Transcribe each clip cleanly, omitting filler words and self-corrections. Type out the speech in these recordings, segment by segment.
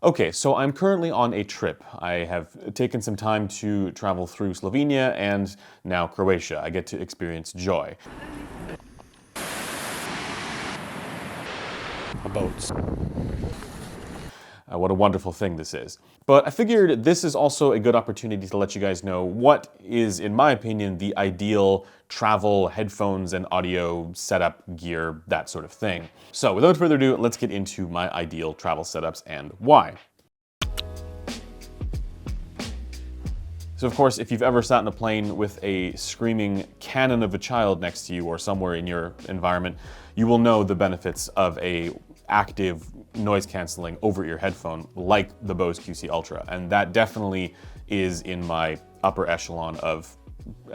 Okay, so I'm currently on a trip. I have taken some time to travel through Slovenia and now Croatia. I get to experience joy. Boats. What a wonderful thing this is. But I figured this is also a good opportunity to let you guys know what is, in my opinion, the ideal travel headphones and audio setup gear, that sort of thing. So without further ado, let's get into my ideal travel setups and why. So of course, if you've ever sat in a plane with a screaming cannon of a child next to you or somewhere in your environment, you will know the benefits of a active noise canceling over-ear headphone like the Bose QC Ultra. And that definitely is in my upper echelon of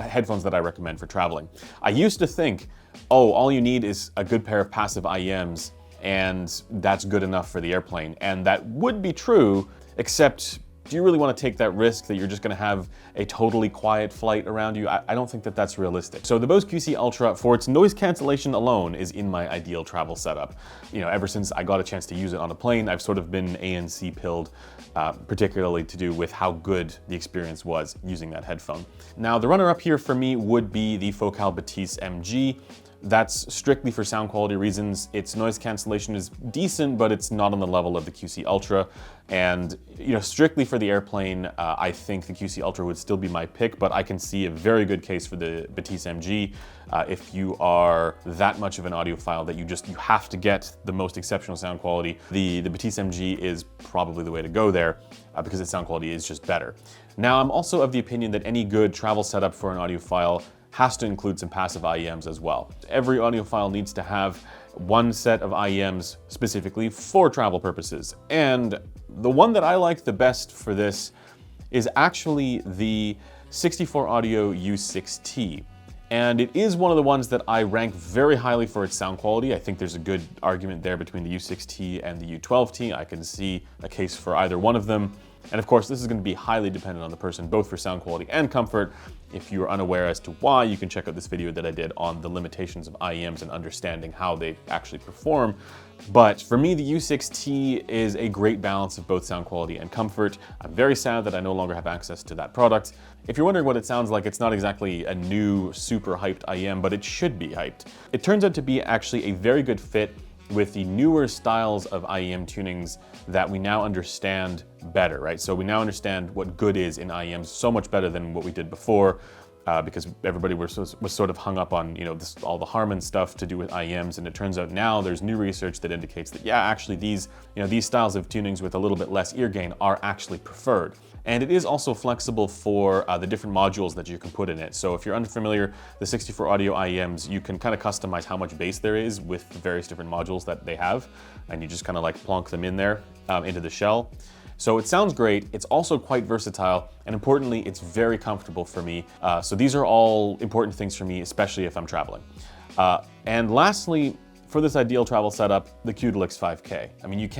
headphones that I recommend for traveling. I used to think, oh, all you need is a good pair of passive IEMs and that's good enough for the airplane. And that would be true, except do you really want to take that risk that you're just going to have a totally quiet flight around you? I don't think that that's realistic. So the Bose QC Ultra, for its noise cancellation alone, is in my ideal travel setup. You know, ever since I got a chance to use it on a plane, I've sort of been ANC pilled, particularly to do with how good the experience was using that headphone. Now, the runner-up here for me would be the Focal Batiste MG. That's strictly for sound quality reasons. Its noise cancellation is decent, but it's not on the level of the QC Ultra. And you know, strictly for the airplane, I think the QC Ultra would still be my pick, but I can see a very good case for the Batiste MG if you are that much of an audiophile that you have to get the most exceptional sound quality. The Batiste MG is probably the way to go there because its sound quality is just better. Now, I'm also of the opinion that any good travel setup for an audiophile has to include some passive IEMs as well. Every audiophile needs to have one set of IEMs specifically for travel purposes. And the one that I like the best for this is actually the 64 Audio U6T. And it is one of the ones that I rank very highly for its sound quality. I think there's a good argument there between the U6T and the U12T. I can see a case for either one of them. And of course, this is going to be highly dependent on the person, both for sound quality and comfort. If you are unaware as to why, you can check out this video that I did on the limitations of IEMs and understanding how they actually perform. But for me, the U6T is a great balance of both sound quality and comfort. I'm very sad that I no longer have access to that product. If you're wondering what it sounds like, it's not exactly a new, super hyped IEM, but it should be hyped. It turns out to be actually a very good fit with the newer styles of IEM tunings that we now understand better, right? So we now understand what good is in IEMs so much better than what we did before, because everybody was sort of hung up on, you know, all the Harman stuff to do with IEMs, and it turns out now there's new research that indicates that, yeah, actually these styles of tunings with a little bit less ear gain are actually preferred. And it is also flexible for the different modules that you can put in it. So if you're unfamiliar, the 64 Audio IEMs, you can kind of customize how much bass there is with the various different modules that they have. And you just kind of like plonk them in there into the shell. So it sounds great. It's also quite versatile. And importantly, it's very comfortable for me. So these are all important things for me, especially if I'm traveling. And lastly, for this ideal travel setup, the Q-Delix 5K. I mean,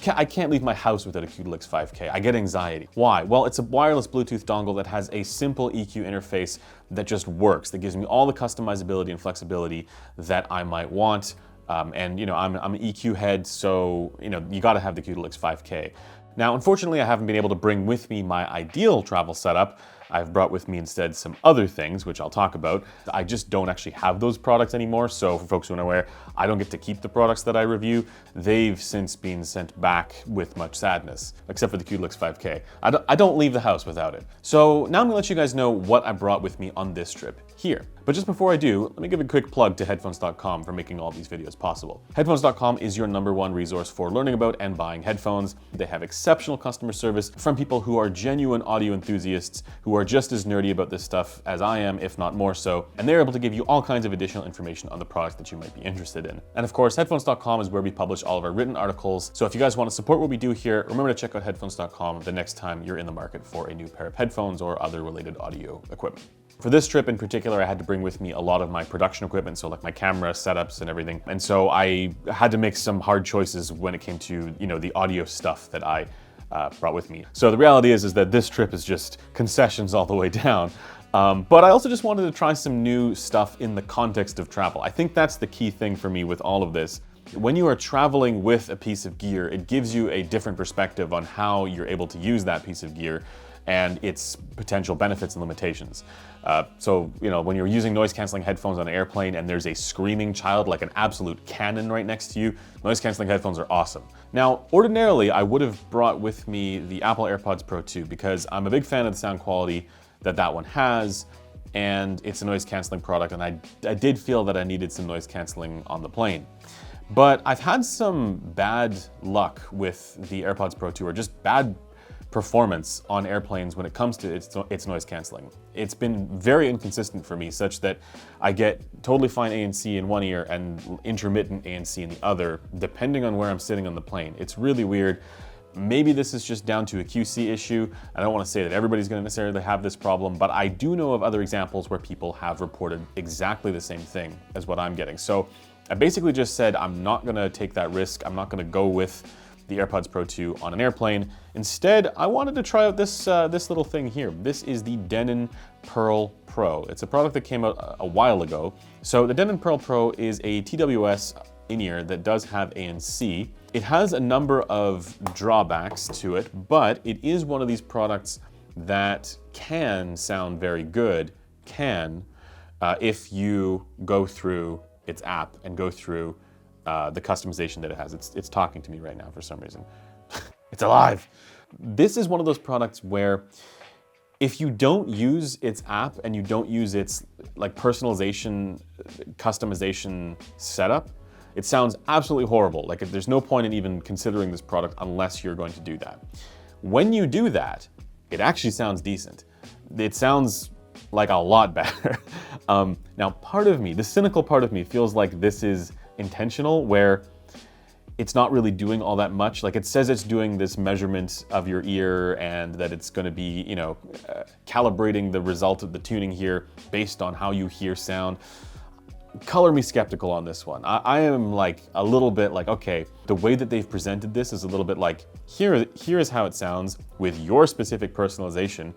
I can't leave my house without a Q-Delix 5K. I get anxiety. Why? Well, it's a wireless Bluetooth dongle that has a simple EQ interface that just works, that gives me all the customizability and flexibility that I might want. And you know, I'm an EQ head, so you know, you gotta have the Q-Delix 5K. Now, unfortunately, I haven't been able to bring with me my ideal travel setup. I've brought with me instead some other things, which I'll talk about. I just don't actually have those products anymore. So for folks who are unaware, I don't get to keep the products that I review. They've since been sent back with much sadness, except for the Q-Delix 5K. I don't leave the house without it. So now I'm gonna let you guys know what I brought with me on this trip here. But just before I do, let me give a quick plug to headphones.com for making all these videos possible. Headphones.com is your #1 resource for learning about and buying headphones. They have exceptional customer service from people who are genuine audio enthusiasts who are just as nerdy about this stuff as I am, if not more so. And they're able to give you all kinds of additional information on the products that you might be interested in. And of course, headphones.com is where we publish all of our written articles. So if you guys want to support what we do here, remember to check out headphones.com the next time you're in the market for a new pair of headphones or other related audio equipment. For this trip in particular, I had to bring with me a lot of my production equipment, so like my camera setups and everything. And so I had to make some hard choices when it came to, you know, the audio stuff that I brought with me. So the reality is that this trip is just concessions all the way down. But I also just wanted to try some new stuff in the context of travel. I think that's the key thing for me with all of this, When you are traveling with a piece of gear, it gives you a different perspective on how you're able to use that piece of gear and its potential benefits and limitations. So, when you're using noise-canceling headphones on an airplane and there's a screaming child like an absolute cannon right next to you, noise-canceling headphones are awesome. Now, ordinarily, I would have brought with me the Apple AirPods Pro 2 because I'm a big fan of the sound quality that one has, and it's a noise-canceling product, and I did feel that I needed some noise-canceling on the plane. But I've had some bad luck with the AirPods Pro 2, or just bad performance on airplanes when it comes to its noise canceling. It's been very inconsistent for me, such that I get totally fine ANC in one ear and intermittent ANC in the other, depending on where I'm sitting on the plane. It's really weird. Maybe this is just down to a QC issue. I don't want to say that everybody's going to necessarily have this problem, but I do know of other examples where people have reported exactly the same thing as what I'm getting. So I basically just said I'm not going to take that risk. I'm not going to go with the AirPods Pro 2 on an airplane. Instead, I wanted to try out this little thing here. This is the Denon PerL Pro. It's a product that came out a while ago. So the Denon PerL Pro is a TWS in-ear that does have ANC. It has a number of drawbacks to it, but it is one of these products that can sound very good, if you go through its app and go through the customization that it has. It's talking to me right now for some reason. It's alive. This is one of those products where if you don't use its app and you don't use its personalization, customization setup, it sounds absolutely horrible. There's no point in even considering this product unless you're going to do that. When you do that, it actually sounds decent. It sounds like a lot better. Now, part of me, the cynical part of me, feels like this is intentional, where it's not really doing all that much. It says it's doing this measurement of your ear and that it's going to be, calibrating the result of the tuning here based on how you hear sound. Color me skeptical on this one. I am a little bit okay, the way that they've presented this is a little bit here is how it sounds with your specific personalization.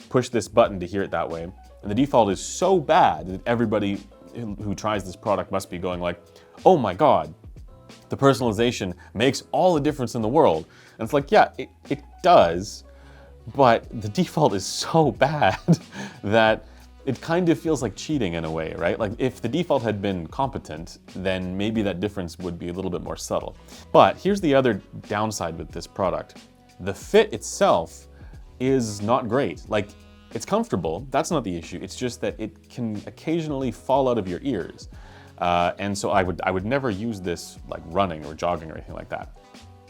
Push this button to hear it that way. And the default is so bad that everybody who tries this product must be going oh my God, the personalization makes all the difference in the world. And it's yeah, it does, but the default is so bad that it kind of feels like cheating in a way, right? If the default had been competent, then maybe that difference would be a little bit more subtle. But here's the other downside with this product. The fit itself is not great. It's comfortable, that's not the issue. It's just that it can occasionally fall out of your ears. And so I would never use this running or jogging or anything like that.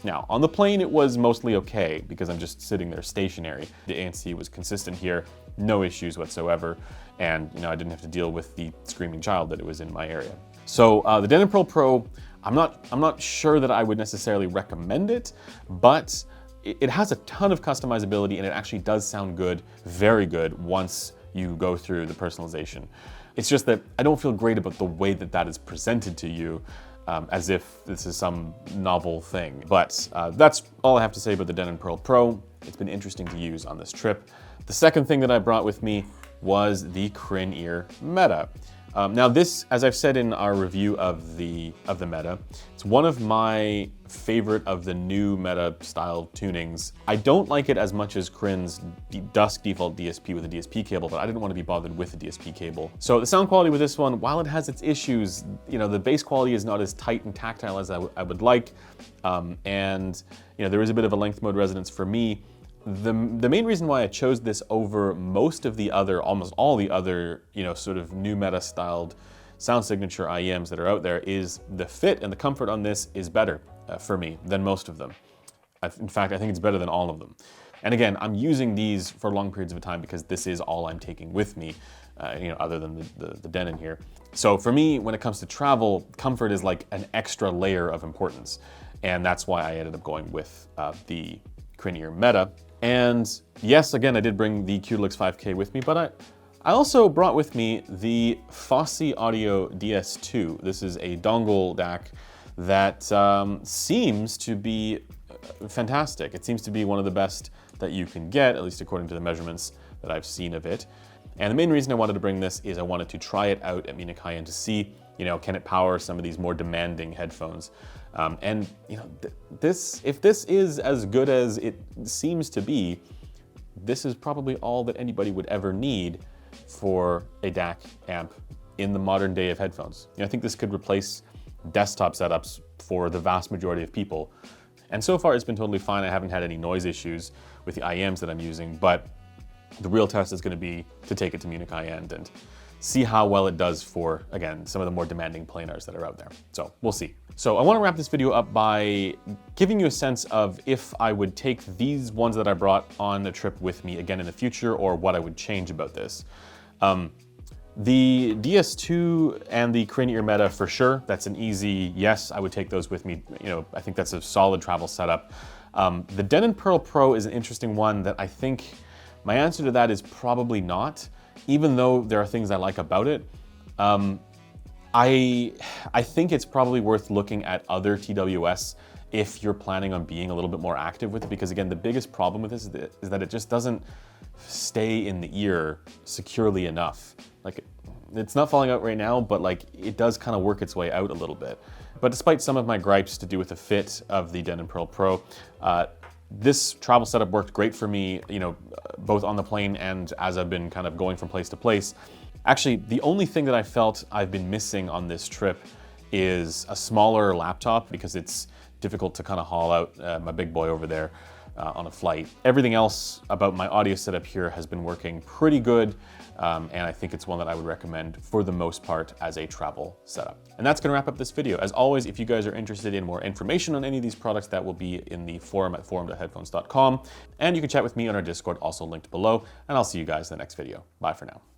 Now, on the plane, it was mostly okay because I'm just sitting there stationary. The ANC was consistent here, no issues whatsoever. And I didn't have to deal with the screaming child that it was in my area. So the Denon PerL Pro, I'm not sure that I would necessarily recommend it, but it has a ton of customizability and it actually does sound good, very good, once you go through the personalization. It's just that I don't feel great about the way that is presented to you, as if this is some novel thing. But that's all I have to say about the Denon PerL Pro. It's been interesting to use on this trip. The second thing that I brought with me was the CrinEar Meta. Now this, as I've said in our review of the Meta, it's one of my favorite of the new Meta style tunings. I don't like it as much as Crin's Dusk default DSP with a DSP cable, but I didn't want to be bothered with a DSP cable. So the sound quality with this one, while it has its issues, the bass quality is not as tight and tactile as I would like, and there is a bit of a length mode resonance for me. The main reason why I chose this over most of the other, almost all the other, sort of new Meta styled sound signature IEMs that are out there is the fit and the comfort on this is better for me than most of them. In fact, I think it's better than all of them. And again, I'm using these for long periods of time because this is all I'm taking with me, other than the Denon here. So for me, when it comes to travel, comfort is an extra layer of importance. And that's why I ended up going with the CrinEar Meta. And yes, again, I did bring the Q-Deluxe 5K with me, but I also brought with me the Fosi Audio DS2. This is a dongle DAC that seems to be fantastic. It seems to be one of the best that you can get, at least according to the measurements that I've seen of it. And the main reason I wanted to bring this is I wanted to try it out at Munich High End to see Can it power some of these more demanding headphones? And if this is as good as it seems to be, this is probably all that anybody would ever need for a DAC amp in the modern day of headphones. I think this could replace desktop setups for the vast majority of people. And so far it's been totally fine. I haven't had any noise issues with the IEMs that I'm using, but the real test is going to be to take it to Munich High End and see how well it does for, again, some of the more demanding planars that are out there. So we'll see. So I want to wrap this video up by giving you a sense of if I would take these ones that I brought on a trip with me again in the future, or what I would change about this. The DS2 and the CrinEar Meta for sure, that's an easy yes, I would take those with me. I think that's a solid travel setup. The Denon PerL Pro is an interesting one that I think my answer to that is probably not, even though there are things I like about it. I think it's probably worth looking at other TWS if you're planning on being a little bit more active with it, because again, the biggest problem with this is that it just doesn't stay in the ear securely enough. Like, it's not falling out right now, but like it does kind of work its way out a little bit. But despite some of my gripes to do with the fit of the Denon PerL Pro, this travel setup worked great for me, both on the plane and as I've been kind of going from place to place. Actually, the only thing that I felt I've been missing on this trip is a smaller laptop, because it's difficult to kind of haul out my big boy over there on a flight. Everything else about my audio setup here has been working pretty good, and I think it's one that I would recommend for the most part as a travel setup. And that's gonna wrap up this video. As always, if you guys are interested in more information on any of these products, that will be in the forum at forum.headphones.com, and you can chat with me on our Discord, also linked below, and I'll see you guys in the next video. Bye for now.